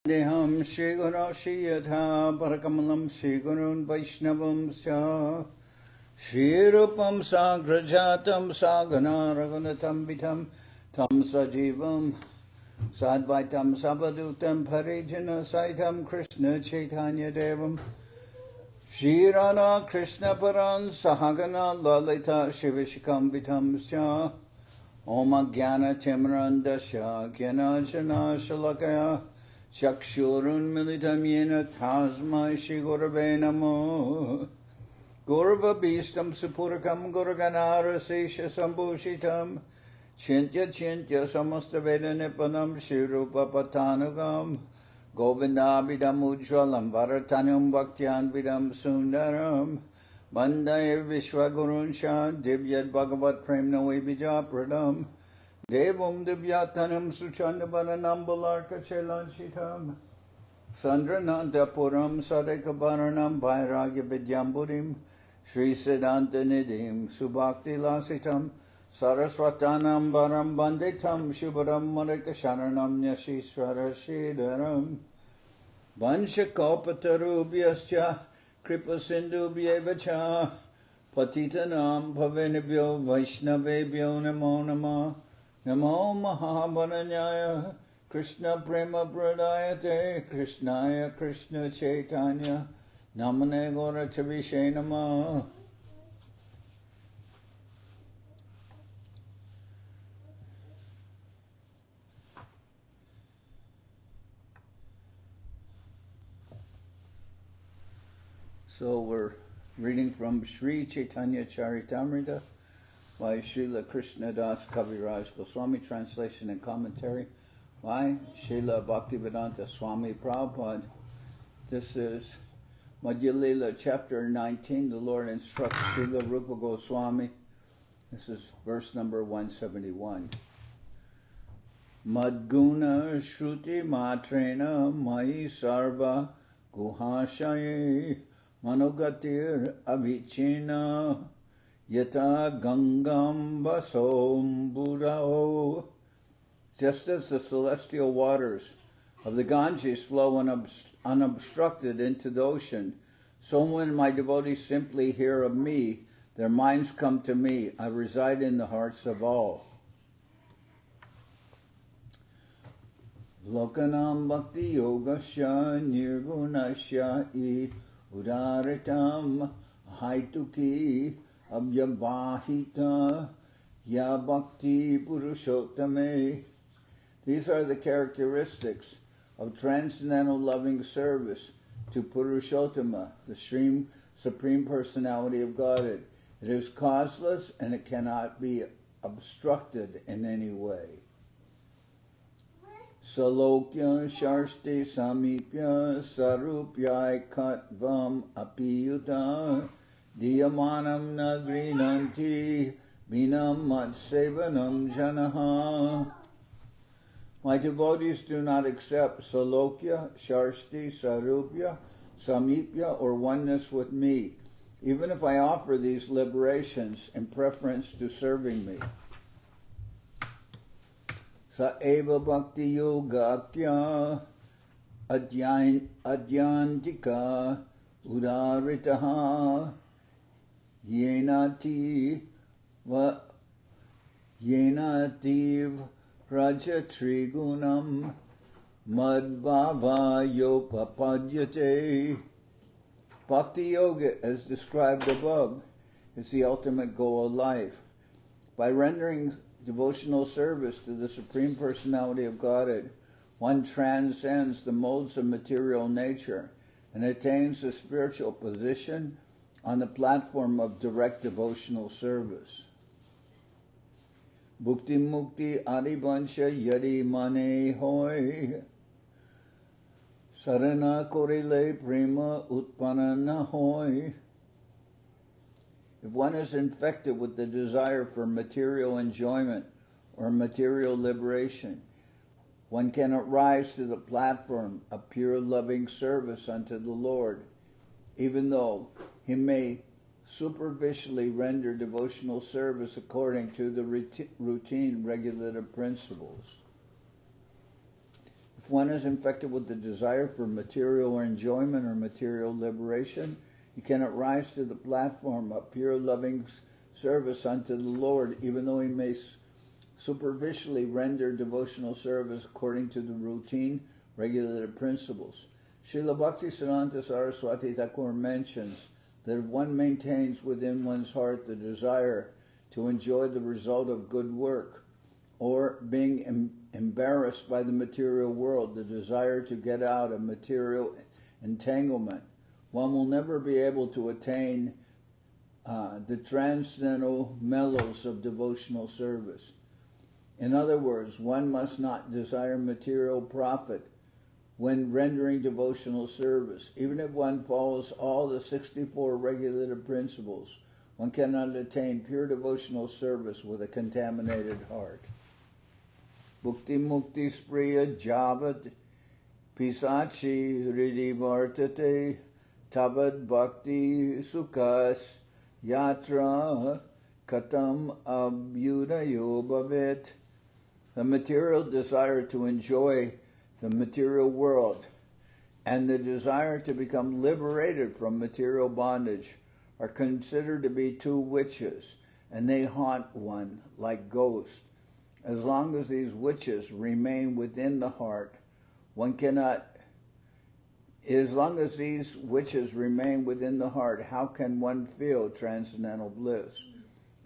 Deham Shri Guru Shri Yatha Parakamalam Shri Gurun Vaishnavam Sya Shri Rupam Sagrajatam Sagana Raghunatam Vitam Tam Sajivam Sadvaitam Sabadutam Parijana Saitam Krishna Chaitanya Devam Shri Radha Krishna Paran Sahagana Lalita Shivishikam Vitam Sya Om Jnana Timrandasya Jnanajana Shalakaya Chakshurun Militam Yena Tasmai Shri Gurave Namo Gurva Bhistam Supurakam Gurganara Sesha Sambhushitam Chintya Chintya Samasta Veda Nipanam Shri Rupa Patanagam Govindabhidam Ujjalam Varatanyam Bhaktyan Vidam Sundaram Bandai Vishwagurun Shah Divyad Bhagavat Premna Vibija Pradam Devam Divyatanam Suchandabaranam Balarka Chelanchitam Sandrananta Puram Sadekabaranam Vairagya Vidyambudim Sri Siddhanta Nidhim Subhakti Lasitam Saraswatanam Baram Banditam Shubharam Marika Sharanam Nyashishwara Shidaram Vanshakaupatarubhyascha Kripa Sindhubhyevacha Patitanam Bhavenibhyo Vaishnavebhyo Namo Namah Namo Mahabharanyaya Krishna Prema Pradayate Krishnaya Krishna Chaitanya Namane Gora Chavishe Namah. So we're reading from Sri Chaitanya Charitamrita by Srila Krishnadas Kaviraj Goswami, translation and commentary by Srila Bhaktivedanta Swami Prabhupad. This is Madhya-lila, chapter 19. The Lord instructs Srila Rupa Goswami. This is verse number 171. Madguna shruti matrena mai sarva guhashaye Manogatir avichina yata gangam basomburao. Just as the celestial waters of the Ganges flow unobstructed into the ocean, so when my devotees simply hear of me, their minds come to me. I reside in the hearts of all. Lokanam bhakti yogasya nirgunasya Udaritam haituki abhyavahita ya bhakti purushottame. These are the characteristics of transcendental loving service to Purushottama, the Supreme Personality of Godhead. It is causeless and it cannot be obstructed in any way. Salokya sharsti samipya sarupyai katvam apiyuta diyamanam nadrinanti vinam matsevanam janaha. My devotees do not accept salokya, sharsti, sarupya, samipya, or oneness with me, even if I offer these liberations in preference to serving me. Sa eva bhakti yoga kya adyantika udaritaha yenati raja trigunam madbhava yopapadyate. Bhakti yoga, as described above, is the ultimate goal of life. By rendering devotional service to the Supreme Personality of Godhead, one transcends the modes of material nature and attains a spiritual position on the platform of direct devotional service. Bhukti mukti adivansha yadi mane hoy sarana korile prema utpanana hoy. If one is infected with the desire for material enjoyment or material liberation, one cannot rise to the platform of pure loving service unto the Lord, even though he may superficially render devotional service according to the routine regulative principles. If one is infected with the desire for material enjoyment or material liberation, he cannot rise to the platform of pure loving service unto the Lord, even though he may superficially render devotional service according to the routine, regulated principles. Srila Bhaktisiddhanta Saraswati Thakur mentions that if one maintains within one's heart the desire to enjoy the result of good work, or being embarrassed by the material world, the desire to get out of material entanglement, one will never be able to attain the transcendental mellows of devotional service. In other words, one must not desire material profit when rendering devotional service. Even if one follows all the 64 regulative principles, one cannot attain pure devotional service with a contaminated heart. Bhukti mukti spriya javat pisachi hridi vartate tavad bhakti sukas yatra katam abhyudayo bhavet. The material desire to enjoy the material world and the desire to become liberated from material bondage are considered to be two witches, and they haunt one like ghosts. As long as these witches remain within the heart, how can one feel transcendental bliss?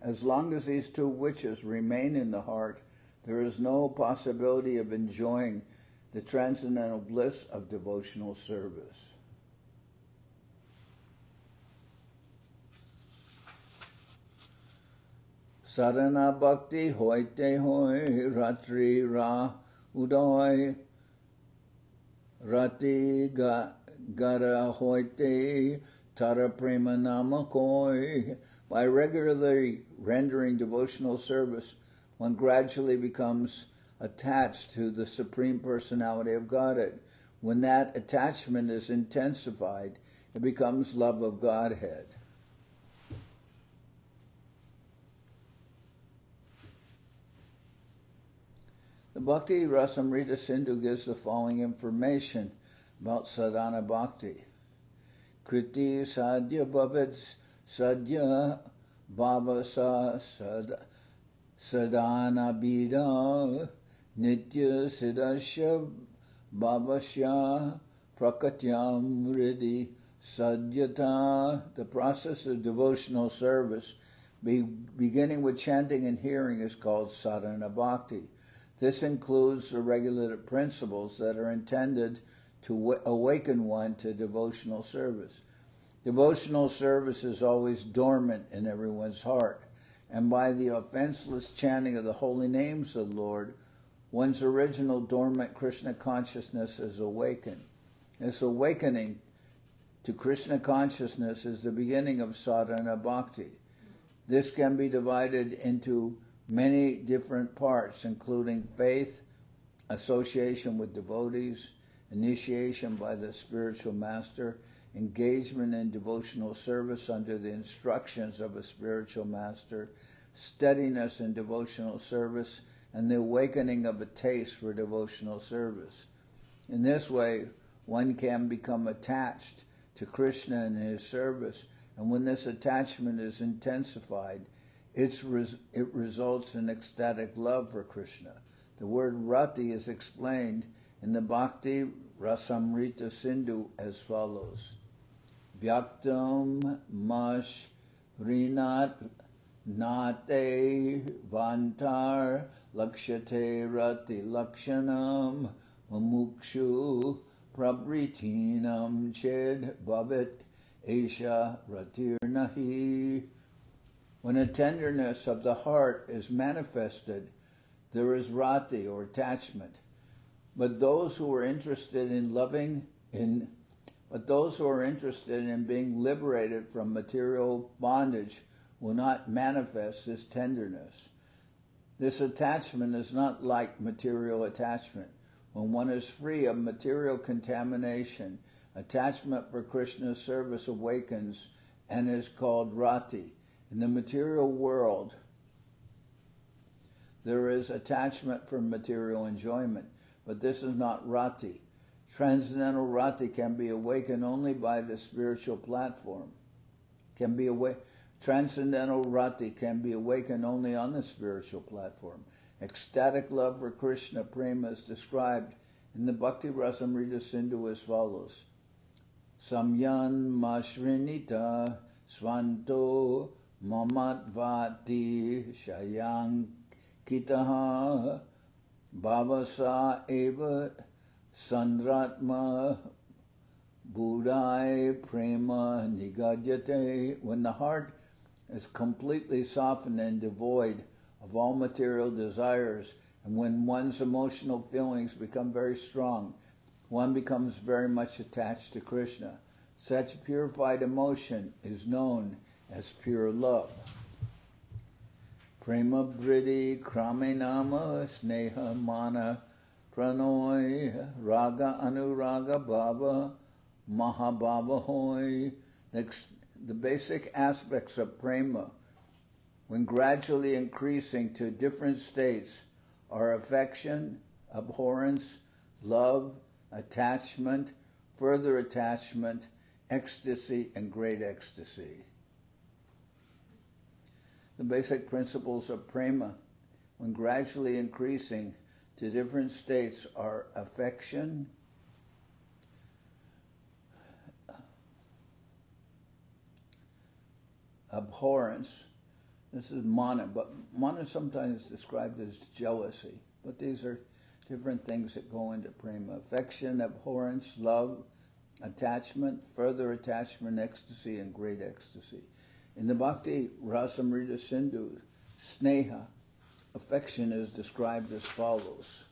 As long as these two witches remain in the heart, there is no possibility of enjoying the transcendental bliss of devotional service. Sadhana bhakti hoite hoy ratri ra udoy rati gara hoite tara prema nama koi. By regularly rendering devotional service, one gradually becomes attached to the Supreme Personality of Godhead. When that attachment is intensified, it becomes love of Godhead. The Bhakti Rasamrita Sindhu gives the following information about sadhana bhakti. Kriti sadhya bhavet sadhya bhavasa sadhana bida nitya siddhasya bhavasya prakatyam ridi sadhyata. The process of devotional service, beginning with chanting and hearing, is called sadhana bhakti. This includes the regulative principles that are intended to awaken one to devotional service. Devotional service is always dormant in everyone's heart, and by the offenseless chanting of the holy names of the Lord, one's original dormant Krishna consciousness is awakened. This awakening to Krishna consciousness is the beginning of sadhana bhakti. This can be divided into many different parts, including faith, association with devotees, initiation by the spiritual master, engagement in devotional service under the instructions of a spiritual master, steadiness in devotional service, and the awakening of a taste for devotional service. In this way, one can become attached to Krishna and his service, and when this attachment is intensified, it results in ecstatic love for Krishna. The word rati is explained in the Bhakti Rasamrita Sindhu as follows. Vyaktam mash rinat nate vantar lakshate rati lakshanam mamukshu prabritinam ched bhavet esha ratir nahi. When a tenderness of the heart is manifested, there is rati or attachment. But those who are interested in being liberated from material bondage will not manifest this tenderness. This attachment is not like material attachment. When one is free of material contamination, attachment for Krishna's service awakens and is called rati. In the material world, there is attachment for material enjoyment, but this is not rati. Transcendental rati can be awakened only by the spiritual platform. Transcendental rati can be awakened only on the spiritual platform. Ecstatic love for Krishna prema is described in the Bhakti Rasamrita Sindhu as follows. Samyan mashrinita swanto mamatvati shayang kitaha bhavasa eva sandratma budai prema nigadyate. When the heart is completely softened and devoid of all material desires, and when one's emotional feelings become very strong, one becomes very much attached to Krishna. Such purified emotion is known as pure love. Prema bridi kramenama sneha mana pranoy raga anuraga bhava mahabhava hoy. The basic aspects of prema, when gradually increasing to different states, are affection, abhorrence, love, attachment, further attachment, ecstasy, and great ecstasy. The basic principles of prema, when gradually increasing to different states, are affection, abhorrence. This is mana, but mana sometimes is described as jealousy. But these are different things that go into prema. Affection, abhorrence, love, attachment, further attachment, ecstasy, and great ecstasy. In the Bhakti Rasamrita Sindhu, sneha, affection, is described as follows.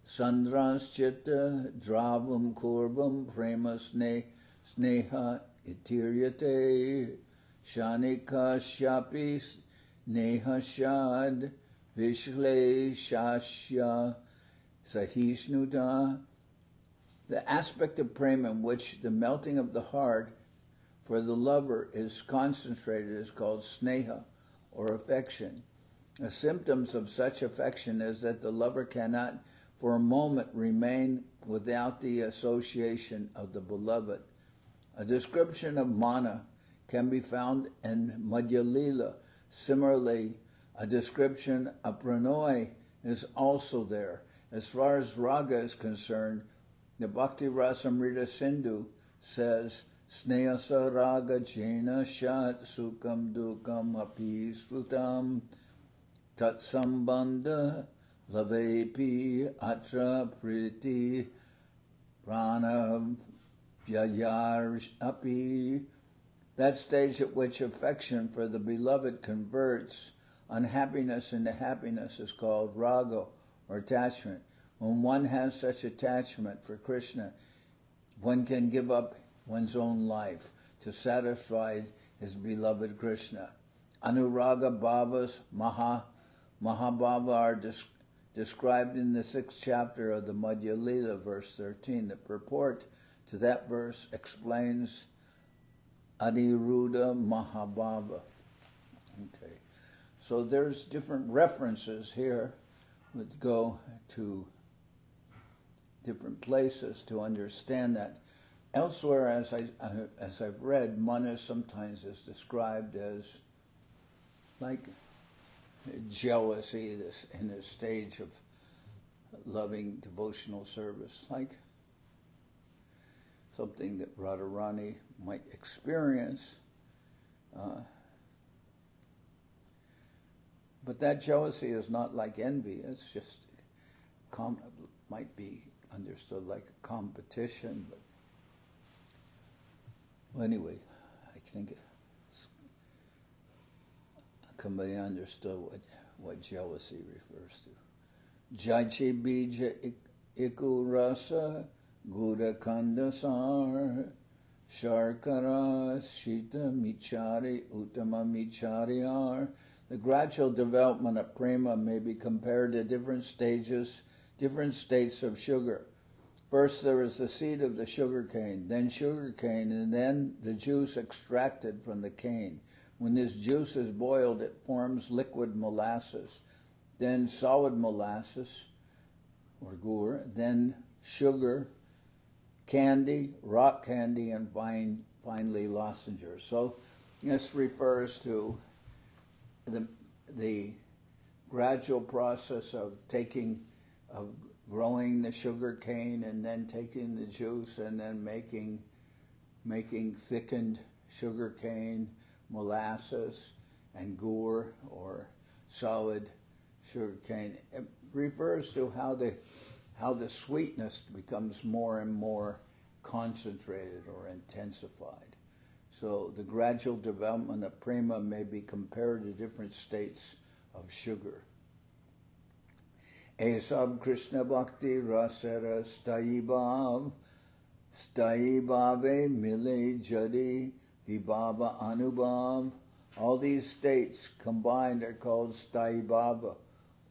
Sandras chitta dravam kurvam prema sneha itiryate shanika shapi neha shad vishle shashya sahishnuta. The aspect of prema in which the melting of the heart for the lover is concentrated is called sneha, or affection. The symptoms of such affection is that the lover cannot for a moment remain without the association of the beloved. A description of mana can be found in Madhya-lila. Similarly, a description of pranoy is also there. As far as raga is concerned, the Bhakti Rasamrita Sindhu says, Snehasa raga jena shat sukam dukam api srutam tat sambandha lavepi atra priti prana vyayar api. That stage at which affection for the beloved converts unhappiness into happiness is called raga, or attachment. When one has such attachment for Krishna, one can give up one's own life to satisfy his beloved Krishna. Anuraga bhavas, mahabhava are described in the 6th chapter of the Madhya-lila, verse 13. The purport to that verse explains Aniruddha Mahabhava. Okay, so there's different references here that go to different places to understand that. Elsewhere, as I've read, mana sometimes is described as like jealousy in a stage of loving devotional service, like something that Radharani might experience. But that jealousy is not like envy. It's just might be understood like a competition. But well, anyway, I think somebody understood what jealousy refers to. Jaiche bija iku rasa gura kandasar sharkara shita michari uttama michariar. The gradual development of prema may be compared to different states of sugar. First there is the seed of the sugar cane, then sugar cane, and then the juice extracted from the cane. When this juice is boiled, it forms liquid molasses. then solid molasses or gur, then sugar, candy, rock candy, and finally lozenges. So this refers to the gradual process of growing the sugar cane and then taking the juice and then making thickened sugar cane, molasses, and gur or solid sugar cane. It refers to how the sweetness becomes more and more concentrated or intensified. So the gradual development of prema may be compared to different states of sugar. Esab Krishna Bhakti Rasara Stayibhave Mile Jadi Vibhava Anubhav. All these states combined are called Stayibhava,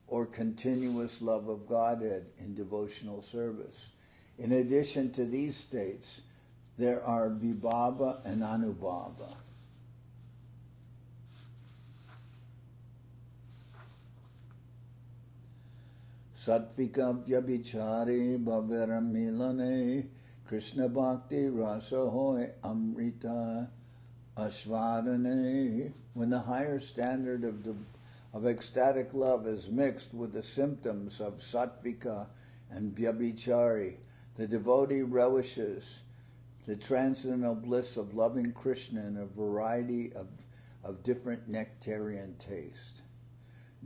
or continuous love of Godhead in devotional service. In addition to these states, there are Vibhava and Anubhava. Sattvika Vyabhichari Bhaveram Milane Krishna Bhakti Rasa Hoy Amrita Ashvarane. When the higher standard of ecstatic love is mixed with the symptoms of sattvika and vyabhichari, the devotee relishes the transcendental bliss of loving Krishna in a variety of different nectarian tastes.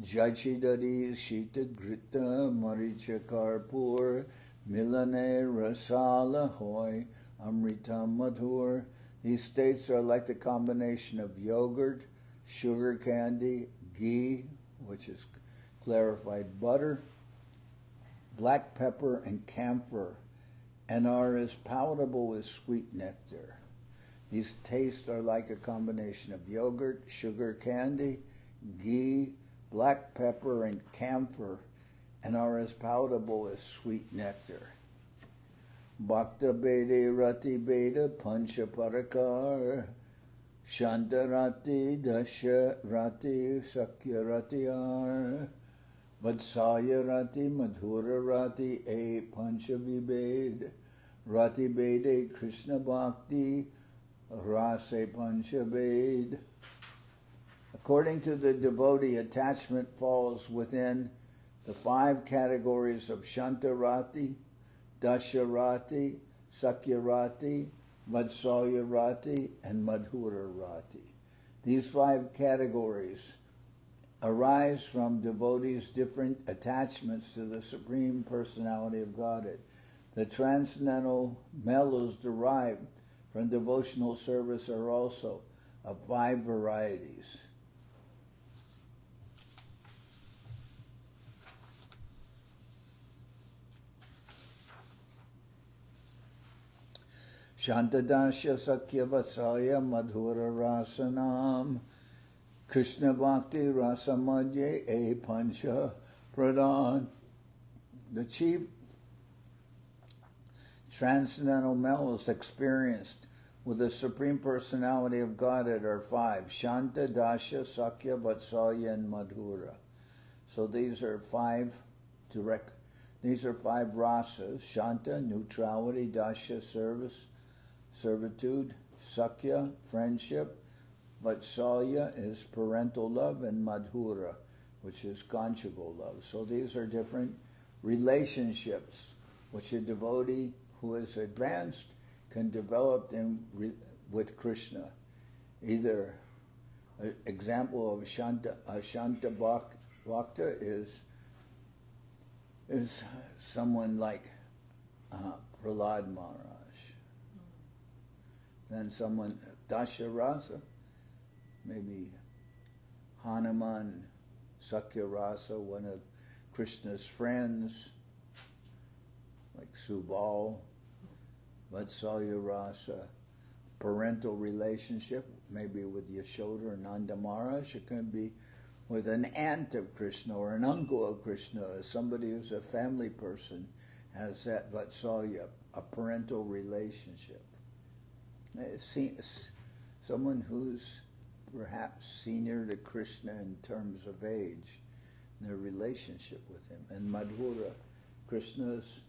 Jachidari Shita Grita Maricha Karpur Milane Rasala Hoy Amrita Madhur. These states are like the combination of yogurt, sugar candy, ghee, which is clarified butter, black pepper, and camphor, and are as palatable as sweet nectar. These tastes are like a combination of yogurt, sugar candy, ghee, black pepper, and camphor, and are as palatable as sweet nectar. Bhakta Bede Rati Beda Pancha Parakar Shantarati Dasha Rati Sakya Ratiyar Vatsaya Rati Madhura Rati E Pancha Vibed Rati Bede Krishna Bhakti Rase Pancha Ved. According to the devotee, attachment falls within the 5 categories of Shantarati, Dasharati, Sakyarati, Vatsalyarati, and Madhurarati. These 5 categories arise from devotees' different attachments to the Supreme Personality of Godhead. The transcendental mellows derived from devotional service are also of 5 varieties. Shantadasya Sakya Vasaya Madhura Rasanam Krishna Bhakti Rasamadye E Pancha Pradhan. The chief transcendental mellows experienced with the Supreme Personality of Godhead are 5: Shanta, Dasya, Sakya, Vatsalya, and Madhura. So these are 5 rasas: Shanta, neutrality; Dasya, servitude; Sakya, friendship; Vatsalya is parental love; and Madhura, which is conjugal love. So these are different relationships which a devotee who is advanced can develop with Krishna. Either an example of Shanta Bhakta is someone like Prahlad Maharaj. Then someone, Dasharasa, maybe Hanuman, Sakyarasa, one of Krishna's friends, like Subal. Vatsalya Rasa, parental relationship, maybe with Yashoda or Nanda Maharaj. It can be with an aunt of Krishna or an uncle of Krishna, somebody who's a family person has that Vatsalya, a parental relationship. Someone who's perhaps senior to Krishna in terms of age, their relationship with him. And Madhura, Krishna's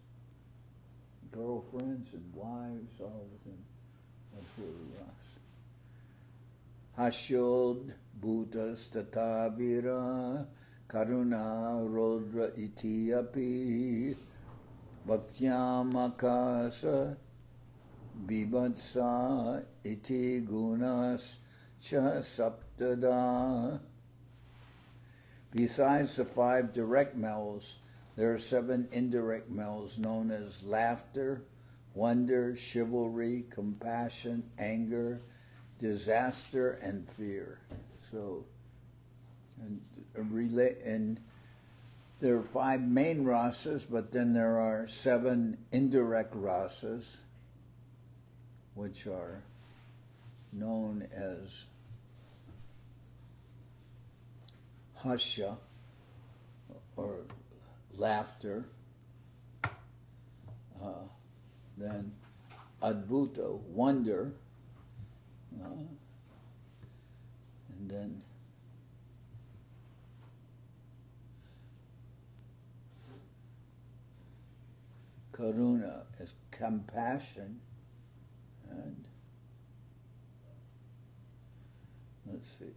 girlfriends and wives, all within Madhura Ras. Hashod Bhutas Tatavira Karuna Rodra Itiyapi Bhaktyamakasa Bibhatsa Iti Gunas Cha Saptada. Besides the 5 direct mells, there are 7 indirect mells known as laughter, wonder, chivalry, compassion, anger, disaster, and fear. So, and there are 5 main rasas, but then there are 7 indirect rasas, which are known as hasya, or laughter, then adbhuta, wonder, and then karuna is compassion, and let's see,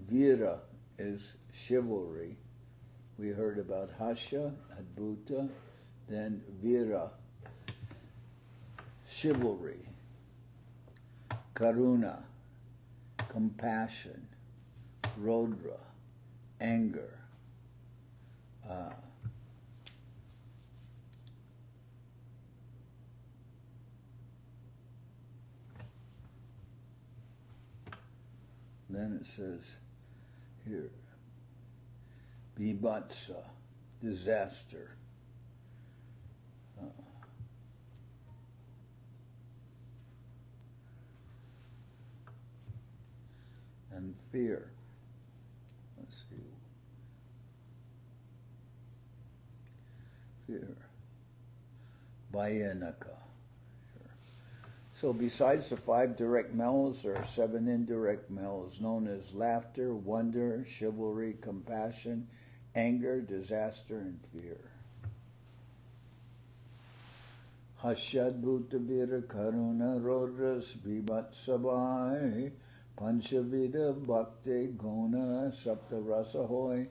vira is chivalry. We heard about hasya, adbhuta, then vira, chivalry, karuna, compassion, rodra, anger, then it says here, bibhatsa, disaster. And fear. Let's see. Fear. Bhayanaka. So besides the 5 direct mells, there are 7 indirect mells known as laughter, wonder, chivalry, compassion, anger, disaster, and fear. Hasyadbhutavira karuna rodras bibhatsabai panchavida bhakti guna sapta rasahoy.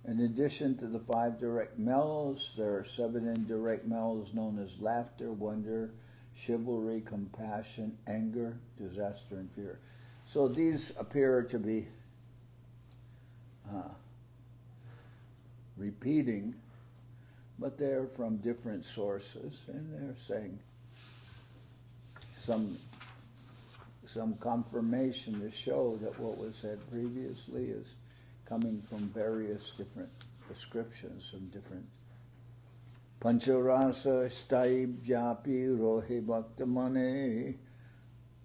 In addition to the 5 direct mells, there are 7 indirect mells known as laughter, wonder, chivalry, compassion, anger, disaster, and fear. So these appear to be repeating, but they're from different sources, and they're saying some confirmation to show that what was said previously is coming from various different descriptions, from different Pancharasa Staib Japi Rohi Bhaktamane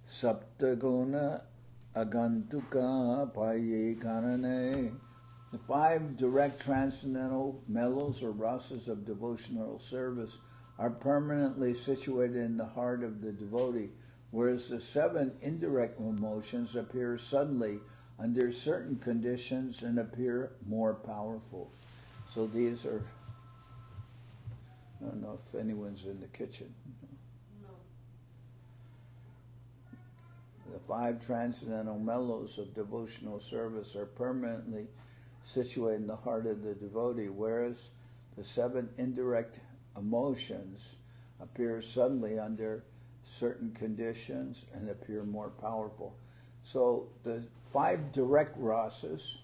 Saptaguna Agantuka Paye Karane. The 5 direct transcendental mellows or rasas of devotional service are permanently situated in the heart of the devotee, whereas the 7 indirect emotions appear suddenly under certain conditions and appear more powerful. So these are, I don't know if anyone's in the kitchen. No. The 5 transcendental mellows of devotional service are permanently situated in the heart of the devotee, whereas the 7 indirect emotions appear suddenly under certain conditions and appear more powerful. So the 5 direct rasas,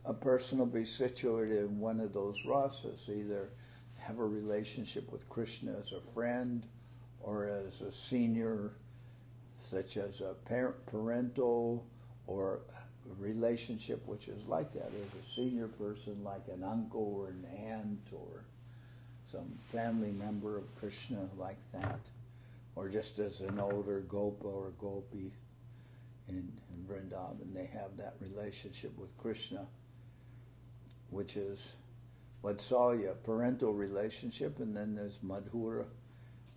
a person will be situated in one of those rasas, either have a relationship with Krishna as a friend or as a senior, such as a parental, or a relationship which is like that, as a senior person, like an uncle or an aunt or some family member of Krishna like that, or just as an older gopa or gopi in Vrindaban. They have that relationship with Krishna, which is Vatsalya, parental relationship, and then there's Madhura,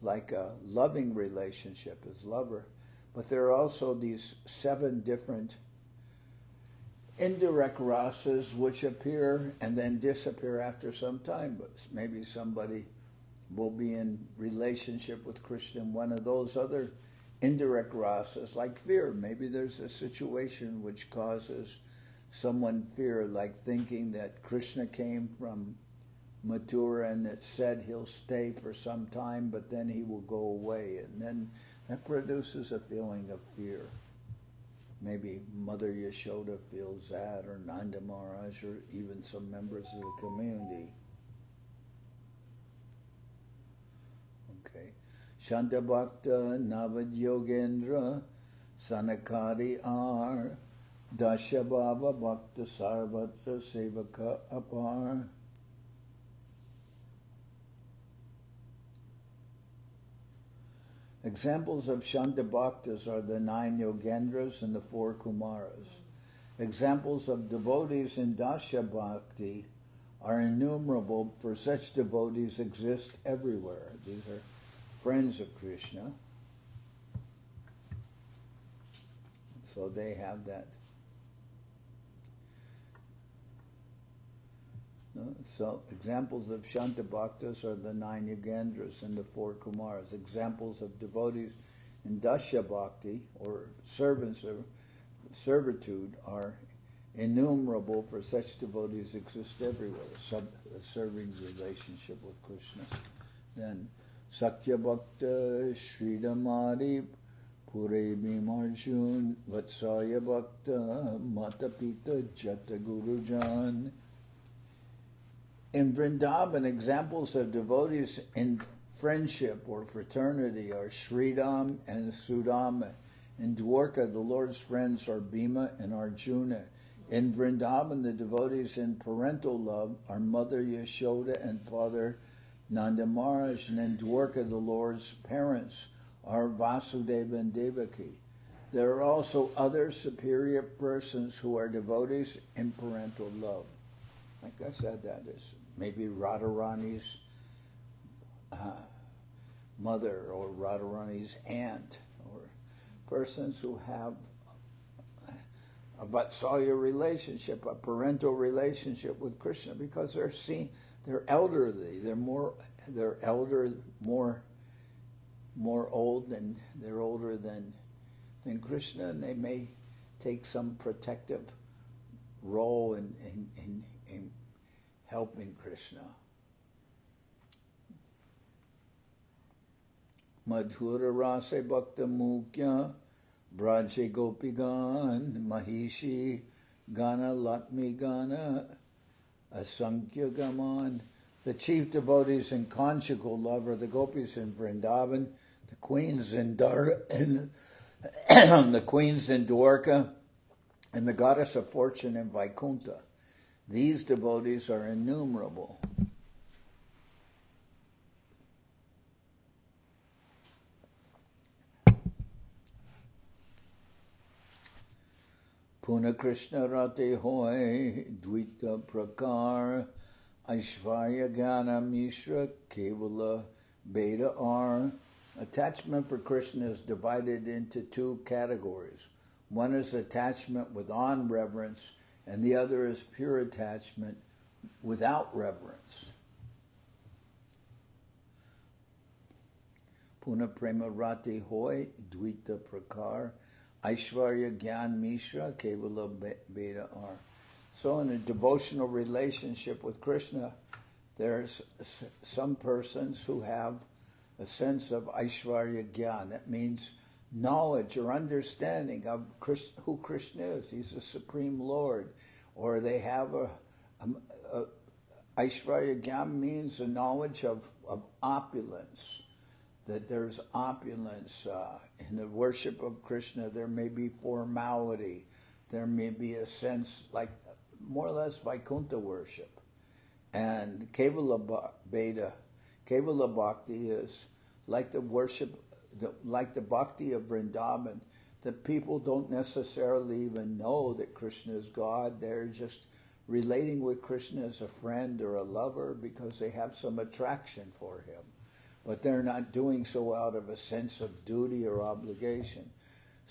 like a loving relationship as lover. But there are also these 7 different indirect rasas which appear and then disappear after some time. But maybe somebody will be in relationship with Krishna in one of those other indirect rasas, like fear. Maybe there's a situation which causes someone fear, like thinking that Krishna came from Mathura and it said he'll stay for some time, but then he will go away. And then that produces a feeling of fear. Maybe Mother Yashoda feels that, or Nanda Maharaj, or even some members of the community. Okay. Shanta Bhakta Navad Yogendra Sanakari Ar Dashabhava Bhakta Sarvatra Sevaka Apar. Examples of Shanta Bhaktas are the 9 Yogendras and the 4 Kumaras. Examples of devotees in Dasya Bhakti are innumerable, for such devotees exist everywhere. These are friends of Krishna. So they have that. So examples of Shanta Bhaktas are the 9 Yogendras and the 4 Kumaras. Examples of devotees in Dasya Bhakti, or servitude, are innumerable, for such devotees exist everywhere. A serving relationship with Krishna. Then Sakya Bhakta Sridamari Pure Bhimarjun Vatsaya Bhakta Matapita Jata Gurujan. In Vrindaban, examples of devotees in friendship or fraternity are Sridam and Sudama. In Dwarka, the Lord's friends are Bhima and Arjuna. In Vrindaban, the devotees in parental love are Mother Yashoda and Father Nanda Maharaj. And in Dwarka, the Lord's parents are Vasudeva and Devaki. There are also other superior persons who are devotees in parental love. Like I said, that is maybe Radharani's mother, or Radharani's aunt, or persons who have a Vatsalya relationship, a parental relationship with Krishna, because they're elderly, they're more old, and they're older than Krishna, and they may take some protective role in helping Krishna. Madhura Rase Bhakta Mukya Braje Gopigan Mahishi Gana Latmi Gana Asankhya Gaman. The chief devotees in conjugal love are the gopis in Vrindavan, the queens in the queens in Dwarka, and the goddess of fortune in Vaikuntha. These devotees are innumerable. Puna Krishna Rate Hoy Dvita Prakar Aishvarya Gana Mishra Kevala Beta R. Attachment for Krishna is divided into 2 categories. One is attachment with on-reverence, and the other is pure attachment without reverence. Puna Prema Rati Hoy Dvita Prakar Aishvarya Gyan Mishra Kevala Beta R. So in a devotional relationship with Krishna, there's some persons who have a sense of Aishvarya Gyan. That means knowledge or understanding of who Krishna is. He's the Supreme Lord. Or they have a Aishvarya Gyan means a knowledge of opulence, that there's opulence in the worship of Krishna. There may be formality. There may be a sense like more or less Vaikuntha worship. And Kevala Bhakti is like the worship, like the Bhakti of Vrindaban, that people don't necessarily even know that Krishna is God. They're just relating with Krishna as a friend or a lover because they have some attraction for him. But they're not doing so out of a sense of duty or obligation.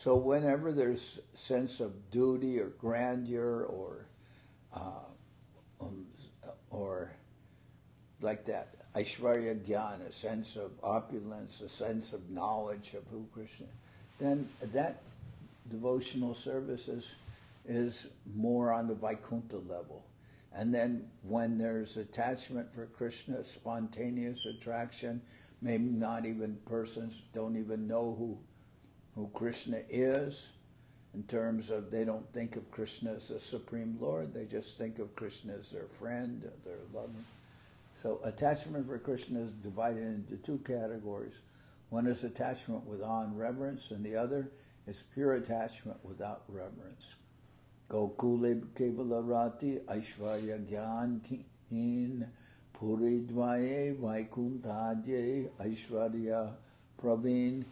So whenever there's sense of duty or grandeur or like that, Aishwarya Gyan, a sense of opulence, a sense of knowledge of who Krishna, then that devotional service is more on the Vaikuntha level. And then when there's attachment for Krishna, spontaneous attraction, maybe not even persons don't even know who Krishna is, in terms of they don't think of Krishna as the Supreme Lord, they just think of Krishna as their friend, their lover. So attachment for Krishna is divided into two categories. One is attachment with awe and reverence, and the other is pure attachment without reverence. Gokule kevala rati aishvarya gyan hin puri dvaye vaikuntadye aishvarya praveen.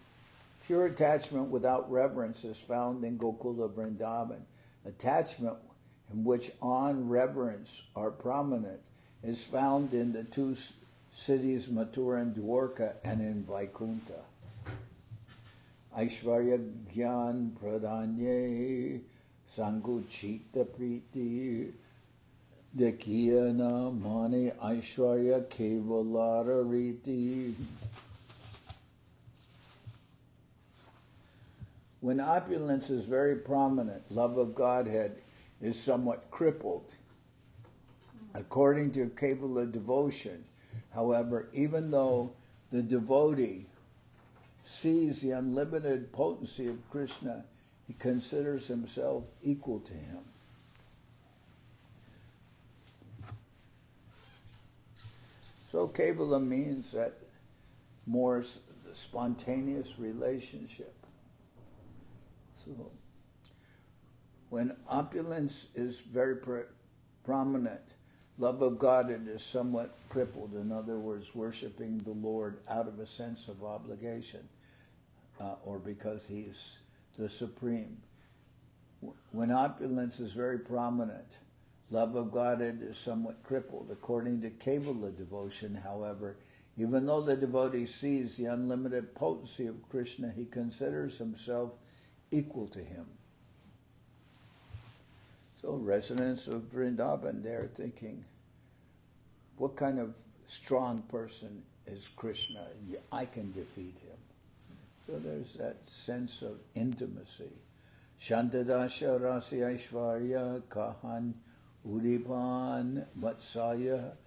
Pure attachment without reverence is found in Gokula Vrindaban. Attachment in which awe and reverence are prominent is found in the two cities Mathura and Dwarka and in Vaikuntha. Aishvarya Gyan Pradanye Sanguchita Priti Dekiyana Mani Aishwarya Kevalara Riti. When opulence is very prominent, love of Godhead is somewhat crippled. According to Kevala devotion, however, even though the devotee sees the unlimited potency of Krishna, he considers himself equal to him. So Kevala means that more spontaneous relationship. So when opulence is very prominent, love of God is somewhat crippled. In other words, worshiping the Lord out of a sense of obligation, or because He's the Supreme. When opulence is very prominent, love of God is somewhat crippled. According to Kevala devotion, however, even though the devotee sees the unlimited potency of Krishna, he considers himself equal to him. So residents of Vrindaban, they're thinking, what kind of strong person is Krishna? I can defeat him. So there's that sense of intimacy. Shantadasha Rasi Aishvarya Kahan Uripan Vatsaya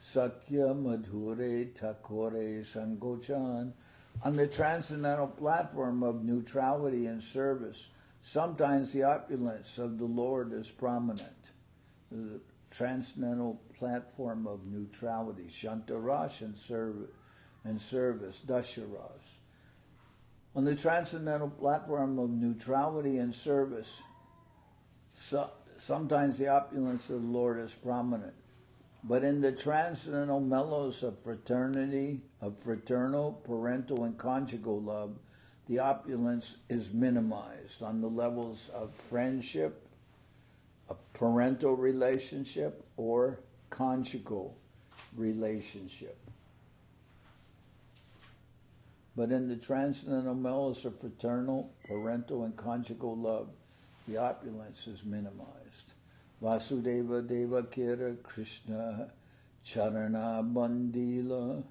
Sakya Madhure Thakore Sangochan. On the transcendental platform of neutrality and service, sometimes the opulence of the Lord is prominent. The transcendental platform of neutrality, Shantarash and service, Dasharas. On the transcendental platform of neutrality and service, sometimes the opulence of the Lord is prominent. But in the transcendental mellows of fraternity, of fraternal, parental, and conjugal love, the opulence is minimized on the levels of friendship, a parental relationship, or conjugal relationship. But in the transcendental mellows of fraternal, parental, and conjugal love, the opulence is minimized. Vasudeva Devakira Krishna Charana Bandila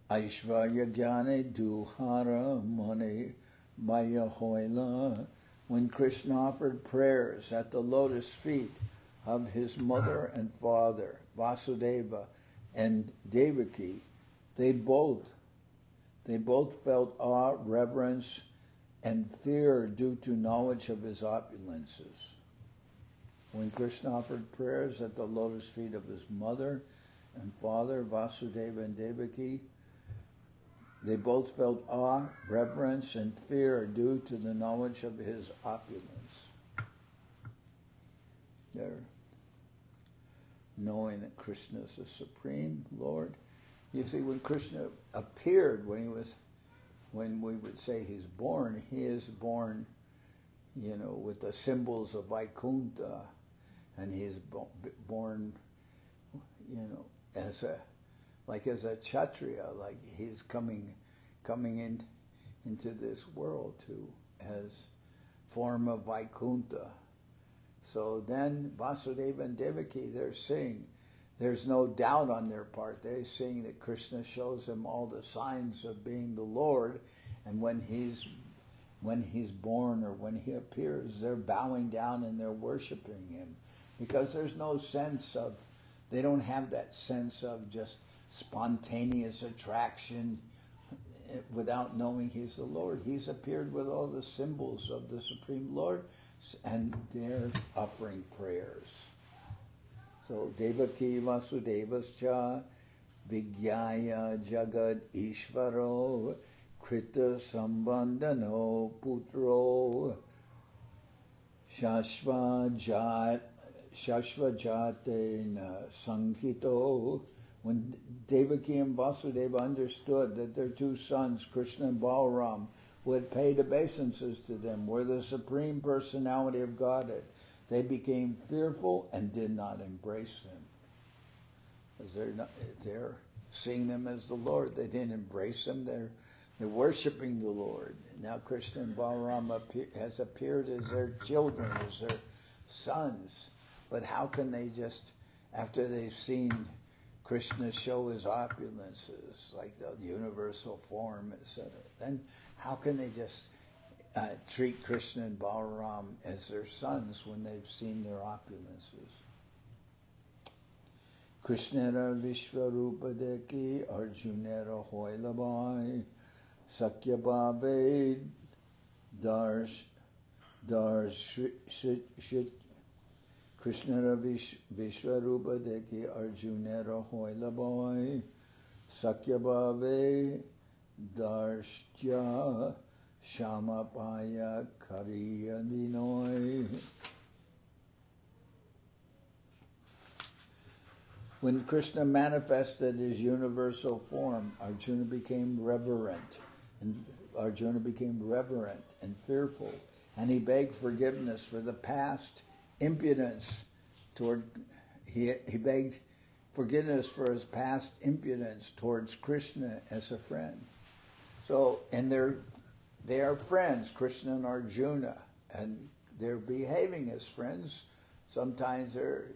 Aishvarya Jnane Duhara Mane Maya Hoila. When Krishna offered prayers at the lotus feet of his mother and father, Vasudeva and Devaki, they both felt awe, reverence, and fear due to knowledge of his opulences. When Krishna offered prayers at the lotus feet of his mother and father, Vasudeva and Devaki, they both felt awe, reverence, and fear due to the knowledge of his opulence. They're knowing that Krishna is the Supreme Lord. You see, when Krishna appeared, when we would say he's born, he is born, with the symbols of Vaikuntha, and he's born, as a Kshatriya, like he's coming into this world to as form of Vaikuntha. So then Vasudeva and Devaki, they're seeing, there's no doubt on their part, they're seeing that Krishna shows them all the signs of being the Lord, and when he's born or when he appears, they're bowing down and they're worshiping him, because there's no sense of, they don't have that sense of just spontaneous attraction without knowing he's the Lord. He's appeared with all the symbols of the Supreme Lord, and they're offering prayers. So Devaki Vasudevascha Vigyaya Jagad Ishvaro Krita Sambandhano Putro Shashvajatena Sankito. When Devaki and Vasudeva understood that their two sons, Krishna and Balaram, who had paid obeisances to them, were the Supreme Personality of Godhead, they became fearful and did not embrace them. Because they're seeing them as the Lord. They didn't embrace them. They're worshiping the Lord. Now Krishna and Balaram has appeared as their children, as their sons. But how can they just, after they've seen Krishna show his opulences, like the universal form, etc., then how can they just treat Krishna and Balaram as their sons when they've seen their opulences? Krishnera Vishvarupa Deki Arjunera Hoilabai Sakyabhave Darshit Krishnera Vishvarupa Deki Arjunera Hoilabai Sakyabhave Darshya Shamapaya Kariya Dinoi. When Krishna manifested his universal form, Arjuna became reverent and fearful, and he begged forgiveness for the past impudence he begged forgiveness for his past impudence towards Krishna as a friend. So, and they are friends, Krishna and Arjuna, and they're behaving as friends. Sometimes they're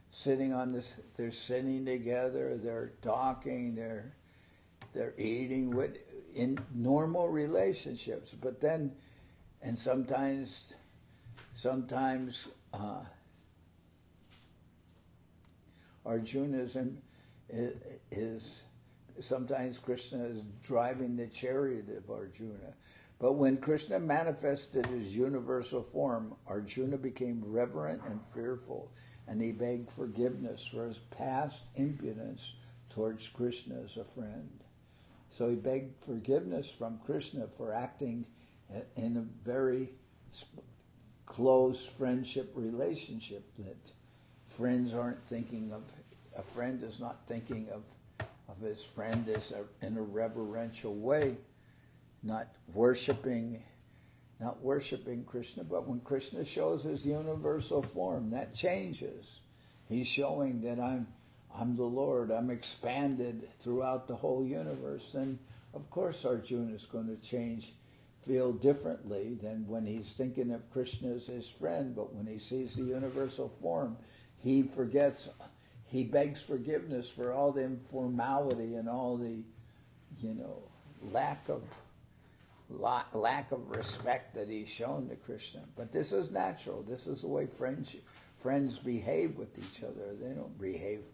sitting together, they're talking, they're eating in normal relationships. But then, and sometimes Arjuna sometimes Krishna is driving the chariot of Arjuna. But when Krishna manifested his universal form, Arjuna became reverent and fearful, and he begged forgiveness for his past impudence towards Krishna as a friend. So he begged forgiveness from Krishna for acting in a very close friendship relationship, that friends aren't thinking of, a friend is not thinking of his friend as in a reverential way, not worshiping Krishna. But when Krishna shows his universal form, that changes. He's showing that I'm the Lord, I'm expanded throughout the whole universe. And of course Arjuna is going to feel differently than when he's thinking of Krishna as his friend. But when he sees the universal form, he begs forgiveness for all the informality and all the, lack of respect that he's shown to Krishna. But this is natural. This is the way friends behave with each other. They don't behave.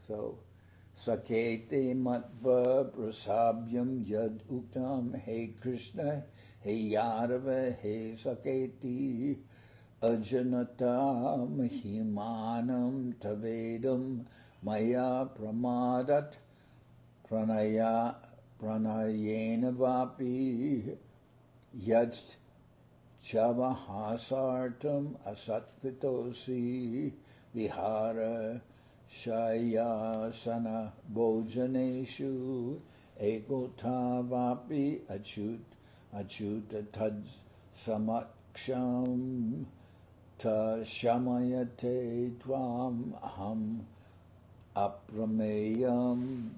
So, Sakete matva prasabhyam yad uktam he Krishna he Yadava he Saketi ajanata mahimanam tavedam maya pramadat pranayena vapi yad chavahasartam asatkritosi vihara shayasana bhojaneshu ekotavapi achuta tad samaksham ta shamayate tvam aham aprameyam.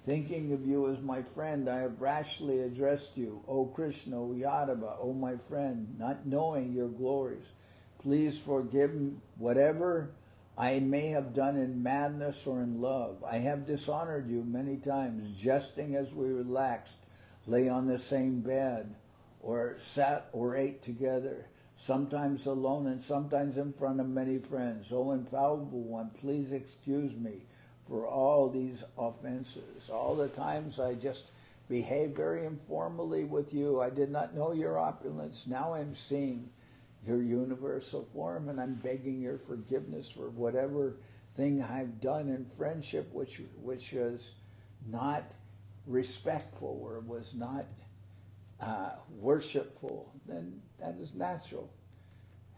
Thinking of you as my friend, I have rashly addressed you, O Krishna, O Yadava, O my friend, not knowing your glories. Please forgive whatever I may have done in madness or in love. I have dishonored you many times, jesting as we relaxed, lay on the same bed, or sat or ate together, sometimes alone and sometimes in front of many friends. O infallible one, please excuse me for all these offenses. All the times I just behaved very informally with you. I did not know your opulence. Now I'm seeing your universal form, and I'm begging your forgiveness for whatever thing I've done in friendship which was not respectful or was not worshipful. Then that is natural.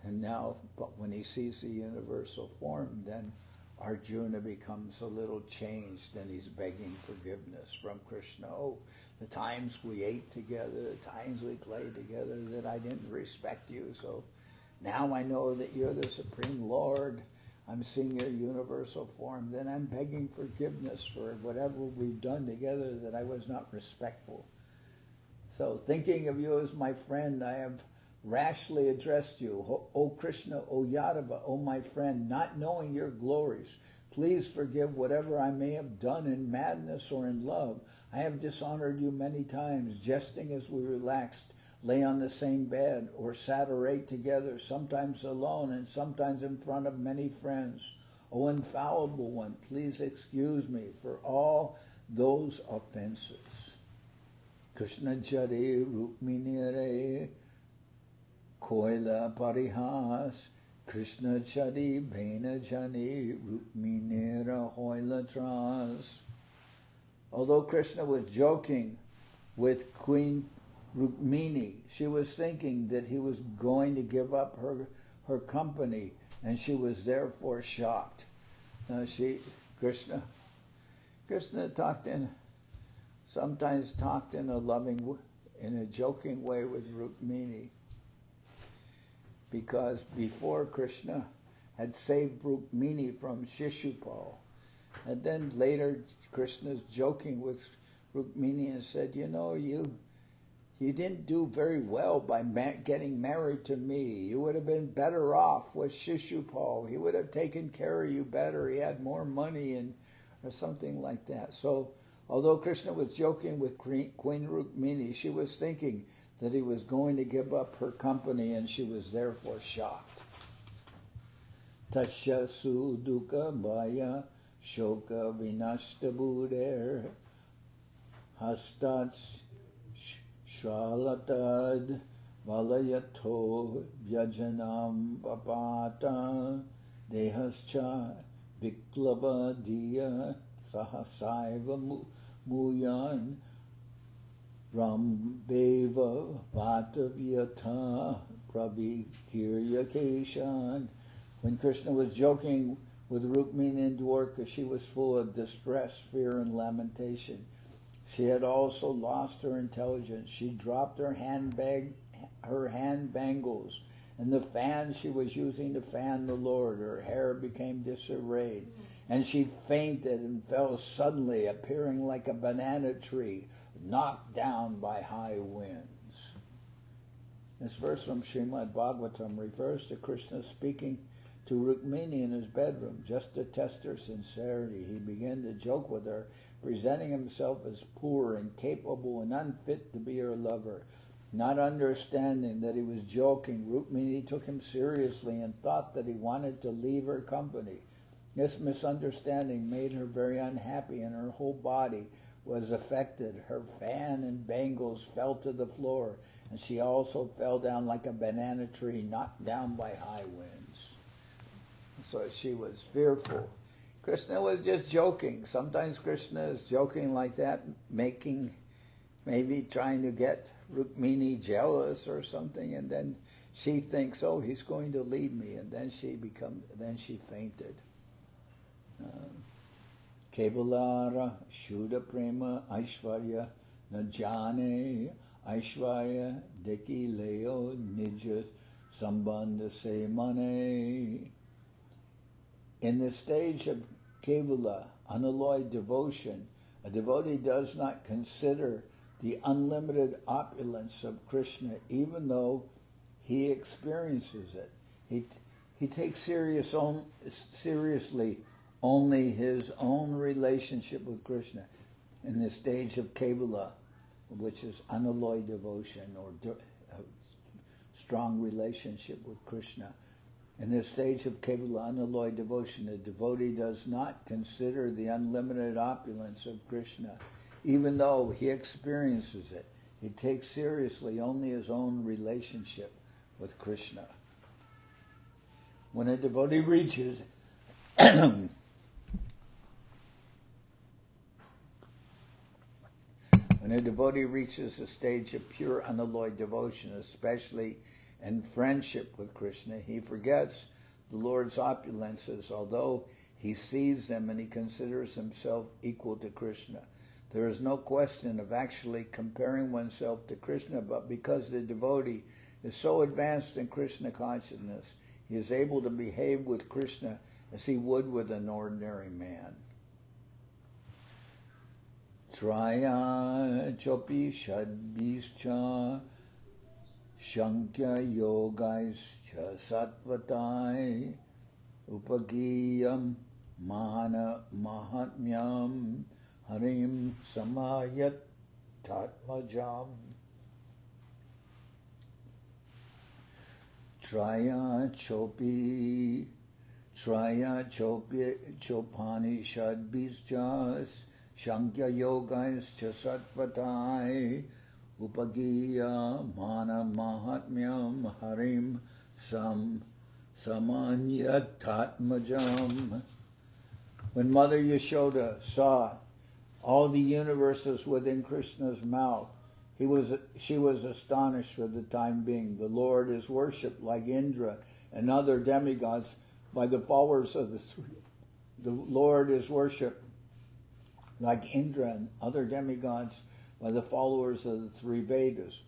And now, but when he sees the universal form, then Arjuna becomes a little changed, and he's begging forgiveness from Krishna. Oh, the times we ate together, the times we played together, that I didn't respect you. So now I know that you're the Supreme Lord. I'm seeing your universal form. Then I'm begging forgiveness for whatever we've done together that I was not respectful. So thinking of you as my friend, I have rashly addressed you, O Krishna, O Yadava, O my friend, not knowing your glories. Please forgive whatever I may have done in madness or in love. I have dishonored you many times, jesting as we relaxed, lay on the same bed, or sat or ate together, sometimes alone and sometimes in front of many friends. O infallible one, please excuse me for all those offenses. Krishna Jari Rukminire Koila Parihas Krishna Chari Bhena Jani Rukminira Hoila Tras. Although Krishna was joking with Queen Rukmini, she was thinking that he was going to give up her company, and she was therefore shocked. Now Krishna sometimes talked in a joking way with Rukmini, because before Krishna had saved Rukmini from Shishupal, and then later Krishna's joking with Rukmini and said, you know, you didn't do very well by getting married to me. You would have been better off with Shishupal. He would have taken care of you better. He had more money or something like that. So although Krishna was joking with Queen Rukmini, she was thinking that he was going to give up her company, and she was therefore shocked. Tasya suduka bhaya shoka vinashtabuder hastats shalatad valayato vyajanam papata dehascha viklava diya sahasaiva muyan Rambeva Vatavyata Pravikirya Keshan. When Krishna was joking with Rukmini and Dwarka, she was full of distress, fear, and lamentation. She had also lost her intelligence. She dropped her hand bangles, and the fan she was using to fan the Lord. Her hair became disarrayed, and she fainted and fell suddenly, appearing like a banana tree, knocked down by high winds. This verse from Srimad Bhagavatam refers to Krishna speaking to Rukmini in his bedroom. Just to test her sincerity, he began to joke with her, presenting himself as poor, incapable, and unfit to be her lover. Not understanding that he was joking, Rukmini took him seriously and thought that he wanted to leave her company. This misunderstanding made her very unhappy, and her whole body was affected. Her fan and bangles fell to the floor, and she also fell down like a banana tree knocked down by high winds. So she was fearful. Krishna was just joking. Sometimes Krishna is joking like that, maybe trying to get Rukmini jealous or something, and then she thinks, oh, he's going to leave me, and then she fainted. Kevalara Shuddha Prema Aishvarya Najane Aishvarya Deki Leo Nija Sambandha Se Mane. In the stage of Kevala, unalloyed devotion, A devotee does not consider the unlimited opulence of Krishna, even though he experiences it. He takes seriously only his own relationship with Krishna in the stage of Kevala, which is unalloyed devotion or strong relationship with Krishna. In this stage of Kevala, unalloyed devotion, a devotee does not consider the unlimited opulence of Krishna, even though he experiences it. He takes seriously only his own relationship with Krishna. When a devotee reaches When a devotee reaches a stage of pure unalloyed devotion, especially in friendship with Krishna, he forgets the Lord's opulences, although he sees them and he considers himself equal to Krishna. There is no question of actually comparing oneself to Krishna, but because the devotee is so advanced in Krishna consciousness, he is able to behave with Krishna as he would with an ordinary man. Traya chopi shadbhischa shankya yogaischa sattvatai upagiyam mana mahatmyam harim samayat tatmajam. Traya chopi chopani shadbhischa Shankya yogais cha satvatai upagiya mana mahatmyam harim samanyatatmajam. When Mother Yashoda saw all the universes within Krishna's mouth, she was astonished for the time being. The Lord is worshipped like Indra and other demigods by the followers of the three. The Lord is worshipped like Indra and other demigods by the followers of the three Vedas,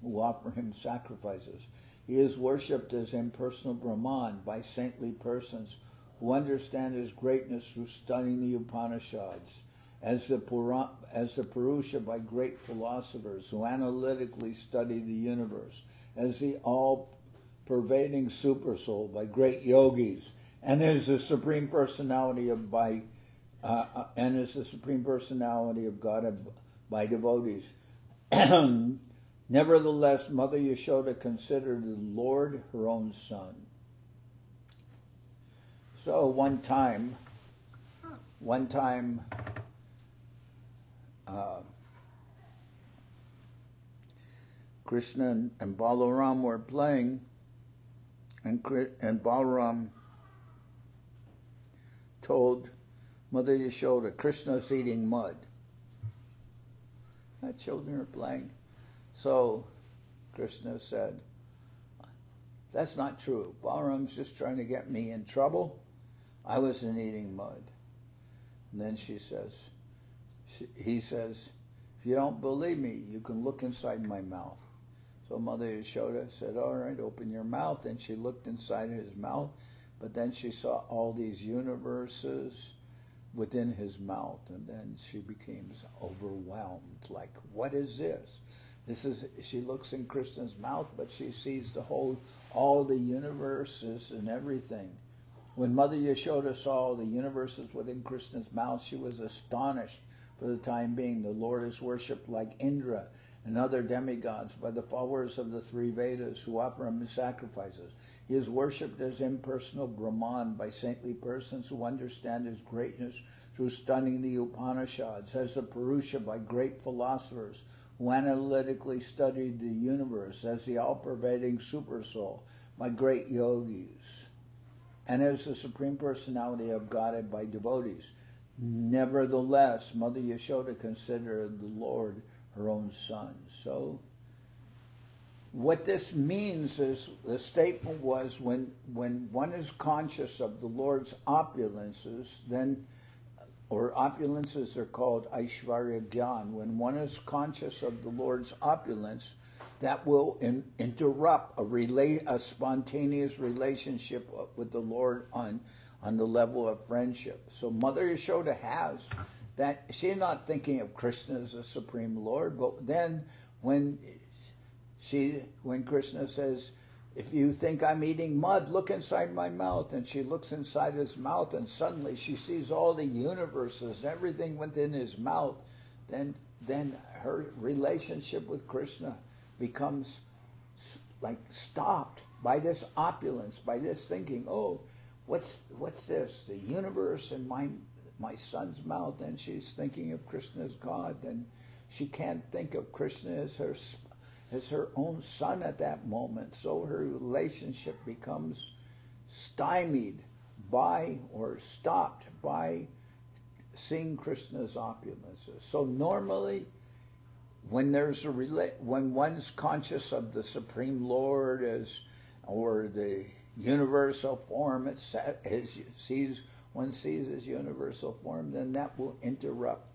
who offer him sacrifices. He is worshipped as impersonal Brahman by saintly persons who understand his greatness through studying the Upanishads, as the Purusha by great philosophers who analytically study the universe, as the all-pervading Supersoul by great yogis, and as the Supreme Personality of God by devotees. Nevertheless, Mother Yashoda considered the Lord her own son. So one time, Krishna and Balaram were playing, and Balaram told Mother Yashoda, Krishna's eating mud. The children are playing. So Krishna said, that's not true. Balaram's just trying to get me in trouble. I wasn't eating mud. And then he says, if you don't believe me, you can look inside my mouth. So Mother Yashoda said, all right, open your mouth. And she looked inside his mouth, but then she saw all these universes within his mouth, and then she became overwhelmed, like, what is this? She looks in Krishna's mouth, but she sees all the universes and everything. When Mother Yashoda saw all the universes within Krishna's mouth, she was astonished for the time being. The Lord is worshipped like Indra and other demigods by the followers of the three Vedas who offer him sacrifices. He is worshipped as impersonal Brahman by saintly persons who understand his greatness through studying the Upanishads, as the Purusha by great philosophers who analytically studied the universe, as the all-pervading Supersoul by great yogis, and as the Supreme Personality of Godhead by devotees. Nevertheless, Mother Yashoda considered the Lord her own son. So what this means is, the statement was, when one is conscious of the Lord's opulences, then, or opulences are called Aishvarya Gyan, when one is conscious of the Lord's opulence, that will interrupt a spontaneous relationship with the Lord on the level of friendship. So Mother Yashoda has that she's not thinking of Krishna as the Supreme Lord, but then when Krishna says, if you think I'm eating mud, look inside my mouth. And she looks inside his mouth, and suddenly she sees all the universes, everything within his mouth. Then her relationship with Krishna becomes like stopped by this opulence, by this thinking, oh, what's this? The universe in my son's mouth. And she's thinking of Krishna as God. And she can't think of Krishna as her own son at that moment. So her relationship becomes stymied by, or stopped by, seeing Krishna's opulences. So normally, when when one's conscious of the Supreme Lord or the universal form, one sees his universal form, then that will interrupt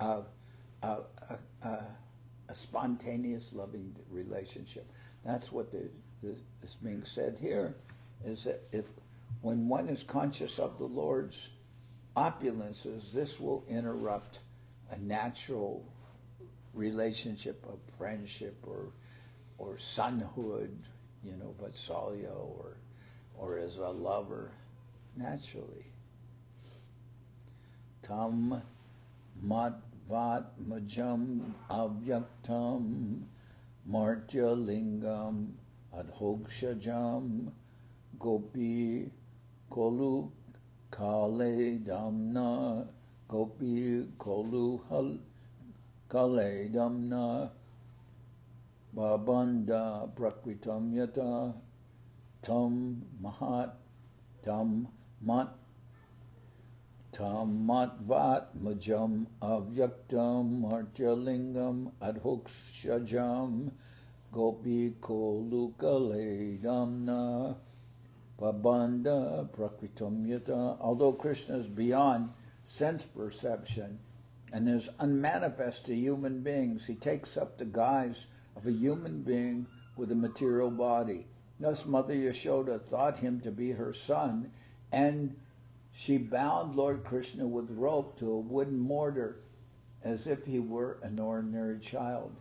a spontaneous loving relationship. That's what is being said here, is that when one is conscious of the Lord's opulences, this will interrupt a natural relationship of friendship or sonhood, vatsalya, or as a lover, naturally. Tam Vat Majam Avyaktam Martya-lingam Adhokshajam Gopi Kolu Kale Damna Gopi Kolu Kale Damna Babanda Prakritam Yata Tam Mahat Tam Mat Tamatvat Majam Avyaktam Martya-lingam Adhokshajam Gopi Kolukale Damna Pabanda Prakritam Yata. Although Krishna is beyond sense perception and is unmanifest to human beings, he takes up the guise of a human being with a material body. Thus Mother Yashoda thought him to be her son, and she bound Lord Krishna with rope to a wooden mortar as if he were an ordinary child.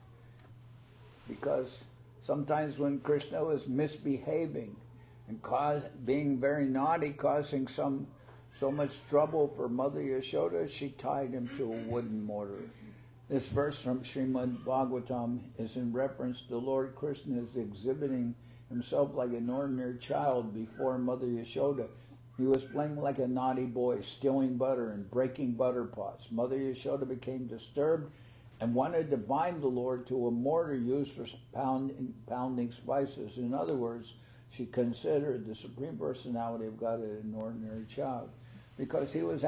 Because sometimes when Krishna was misbehaving and being very naughty, causing so much trouble for Mother Yashoda, she tied him to a wooden mortar. This verse from Srimad Bhagavatam is in reference to Lord Krishna as exhibiting himself like an ordinary child before Mother Yashoda. He was playing like a naughty boy, stealing butter and breaking butter pots. Mother Yashoda became disturbed and wanted to bind the Lord to a mortar used for pounding spices. In other words, she considered the Supreme Personality of God as an ordinary child, because he was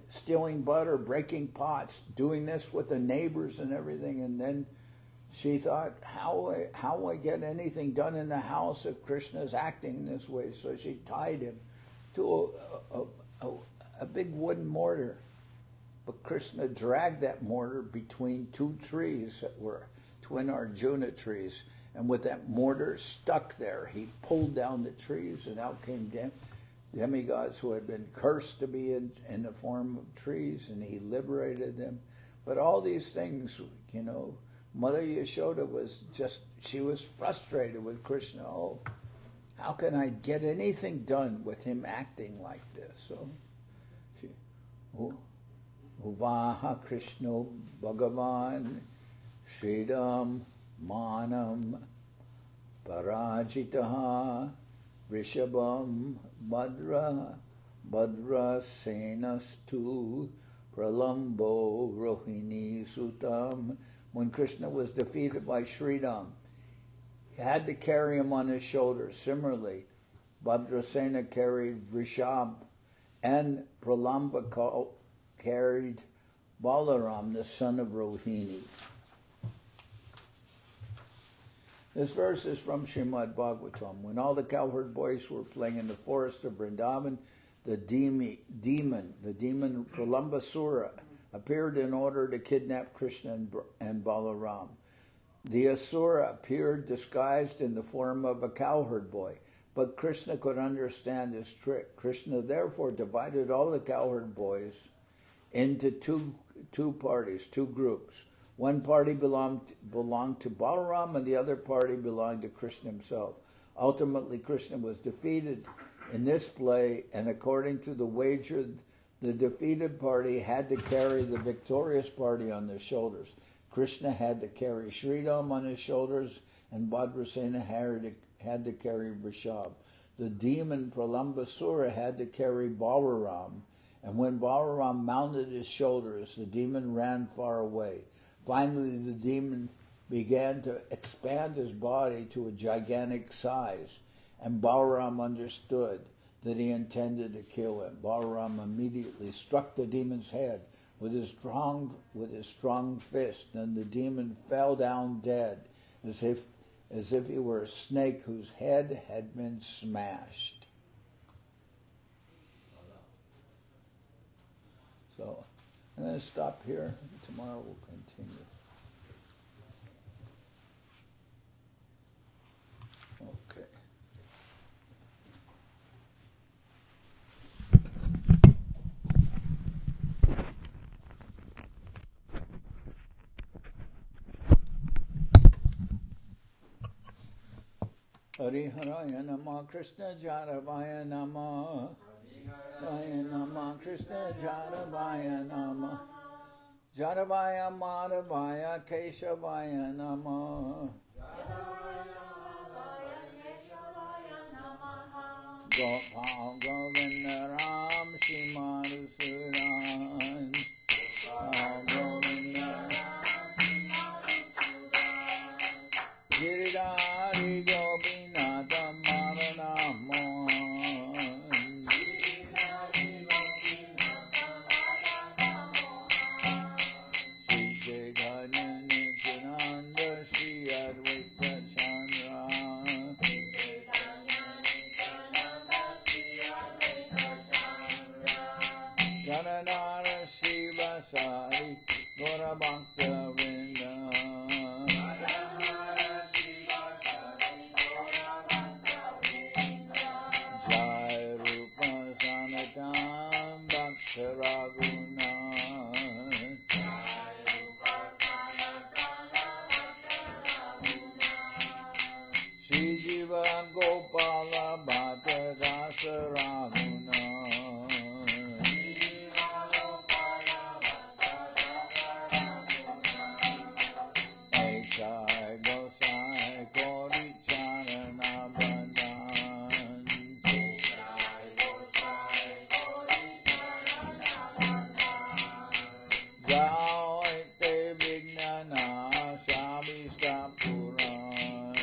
stealing butter, breaking pots, doing this with the neighbors and everything. And then she thought, how will I get anything done in the house if Krishna is acting this way? So she tied him to a big wooden mortar. But Krishna dragged that mortar between two trees that were twin Arjuna trees. And with that mortar stuck there, he pulled down the trees, and out came demigods who had been cursed to be in the form of trees, and he liberated them. But all these things, Mother Yashoda she was frustrated with Krishna. Oh, how can I get anything done with him acting like this? So she, Uvaha Krishna Bhagavan Sridam Manam Parajitaha Rishabam Badra Senastu Pralambo Rohini Sutam. When Krishna was defeated by Sridam, he had to carry him on his shoulders. Similarly, Bhadrasena carried Vrishab, and Pralamba carried Balaram, the son of Rohini. This verse is from Srimad Bhagavatam. When all the cowherd boys were playing in the forest of Vrindaban, the demon Pralambasura appeared in order to kidnap Krishna and Balaram. The Asura appeared disguised in the form of a cowherd boy. but Krishna could understand his trick. Krishna therefore divided all the cowherd boys into two parties, two groups. One party belonged to Balaram, and the other party belonged to Krishna himself. Ultimately, Krishna was defeated in this play, and according to the wager, the defeated party had to carry the victorious party on their shoulders. Krishna had to carry Sridham on his shoulders, and Bhadrasena had to carry Vrishab. The demon Pralambasura had to carry Balaram, and when Balaram mounted his shoulders, the demon ran far away. Finally, the demon began to expand his body to a gigantic size, and Balaram understood that he intended to kill him. Balaram immediately struck the demon's head with his strong fist, and the demon fell down dead, as if he were a snake whose head had been smashed. So I'm going to stop here. Tomorrow we'll continue. Okay. Hariharaya Nama Krishna Jaravaya Nama Hariharaya Nama Krishna Jaravaya Nama Jaravaya Madhavaya Keshavaya Nama Gopal Govinda Ram Shimarusuran Gopal Govinda Giridhari Gopinatha Marana Mohan Sri Chaitanya Nityananda Sri Advaita Chandra Janardan Shiva Sari Gora Bhaktivedanta Jai Rupa Sanatan Bhakti Raguna Shri Jiva Gopala Bhatta Dasa Raguna Ekai Gosai Kori Charana Bandhan Jao Ete Vignana Shabhishta Puran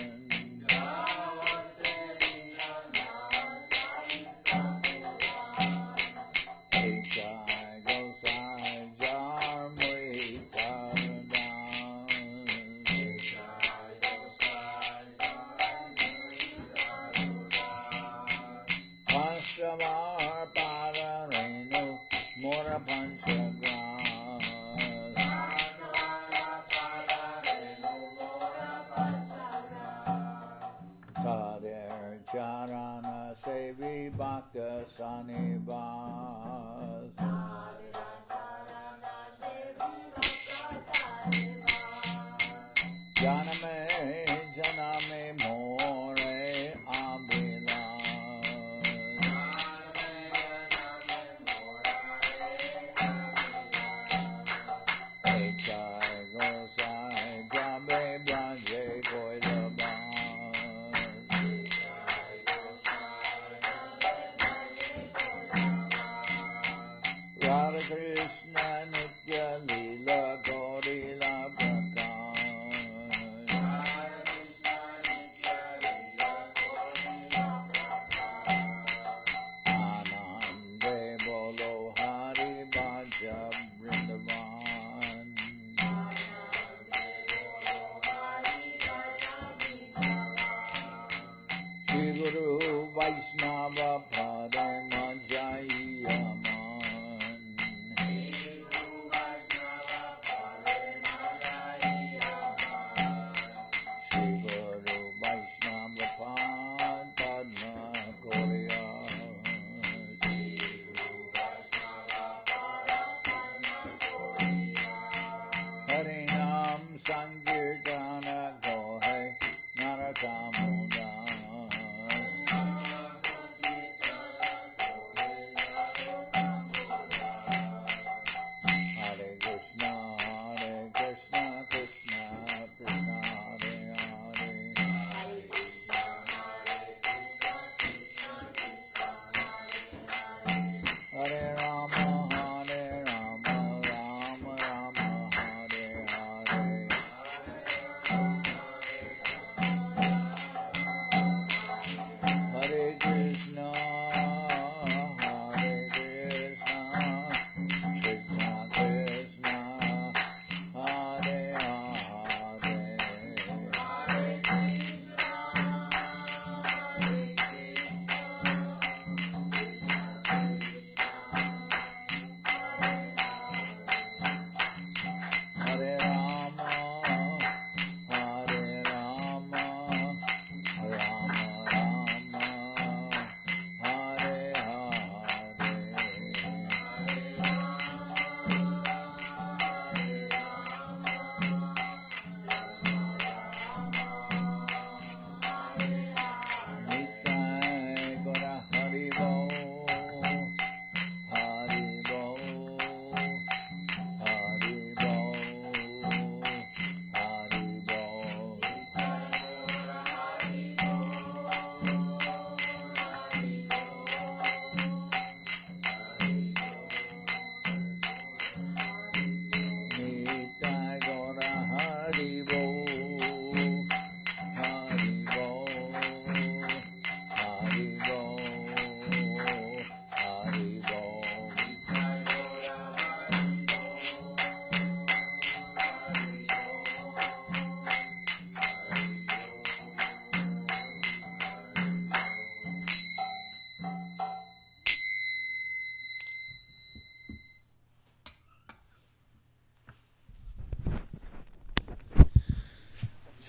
Ekai Gosai Jar Mui Karadan Panchavar Pararenu Mora Panchagram Tader Charana Sevi Bhakta Sanibas Janame More Abhilas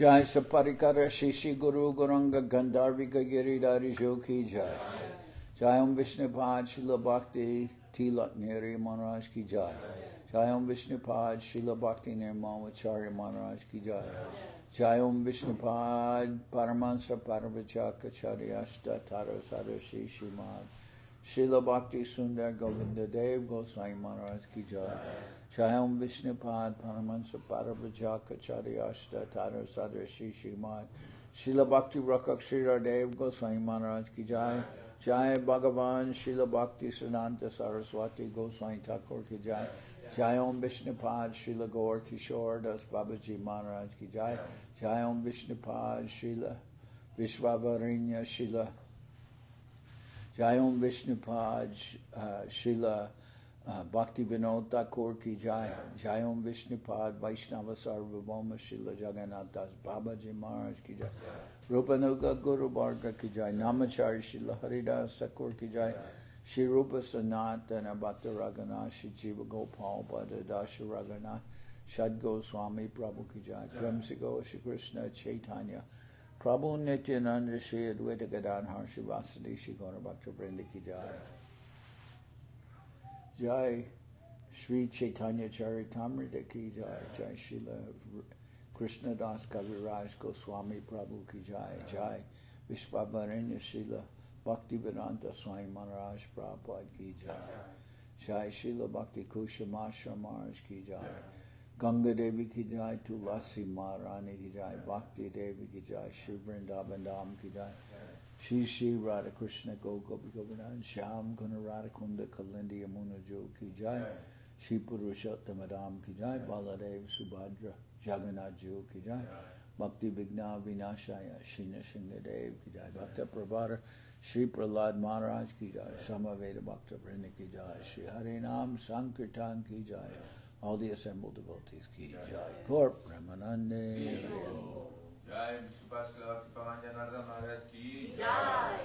Jai Saparikara Shishi Guru Guranga Gandharvika Giridhari Joki Jai. Jai Om Vishnupad Srila Bhakti Tilak Neri Maharaj Ki Jai. Jai Om Vishnupad Srila Bhakti Nirmamacharya Maharaj Ki Jai. Jai Om Vishnupad Paramansa Paravachaka Charyashta Tara Sadashi Shrimad Srila Bhakti Sundar Govinda Dev Goswami Maharaj Ki Jai. Jai Om Vishnupad Paramansa Paravachaka Charyashta Tara Sadashi Shrimad Srila Bhakti Rakak Srila Dev Goswami Maharaj Ki Jai. Jai Bhagavan Srila Bhakti Siddhanta Saraswati Goswami Thakur Ki Jai. Jai Om Vishnupad Srila Gaur Kishore Das Babaji Maharaj Ki Jai. Jai Om Vishnupad Srila Vishwavarinya Srila Jai Om Vishnupad Srila Bhaktivedanta Thakur Ki Jai. Jai Om Vishnupad Vaishnava Sarvabhauma Srila Jagannath Das Babaji Maharaj Ki Jai. Rupanuga Guru Bharga Ki Jai. Namachari Srila Haridas Thakur Ki Jai. Shri Rupa Sanatana Bhakta Raghunath Shri Jiva Gopal Bhadra Dasha Raghunath Shad Goswami Prabhu Ki Jai. Premsigo Shri Krishna Chaitanya Prabhu Nityananda Shri Advaita Gadadhar Shri Vasudeva Shri Gaura Bhakta Vrinda Ki Jai. Jai Sri Chaitanya Charitamrita Ki Jai. Jai Srila Krishnadas Kaviraj Goswami Prabhu Ki Jai. Jai Vishwabharanya Srila Bhaktivedanta Swami Maharaj Prabhupad Ki Jai. Jai Srila Bhakti Kushamasha Maharaj Ki Jai. Ganga Devi Ki Jai. Tulasi Maharani Ki Jai. Bhakti Devi Ki Jai. Shri Vrindaban Dham Ki Jai. Shri Shri Radha Krishna Gopi Govardhan Shyam Guna Radha Kunda Kalindi Yamuna Jo Ki Jai. Shri Purushottam Dham Ki Jai. Baladev Subhadra Jagannath Jo Ki Jai. Bhakti Vigna Vinashaya Shri Nrsimha Dev Ki Jai. Bhakta Prabhara Shri Prahlad Maharaj Ki Jai. Samaveda Bhakta Vrinda Ki Jai. Shri Harinam Sankirtan Ki Jai. All the assembled devotees Ki Jai. Corp Ramanande Hare. Jai Sripad Pavan Janardan Maharaj Ki Jai.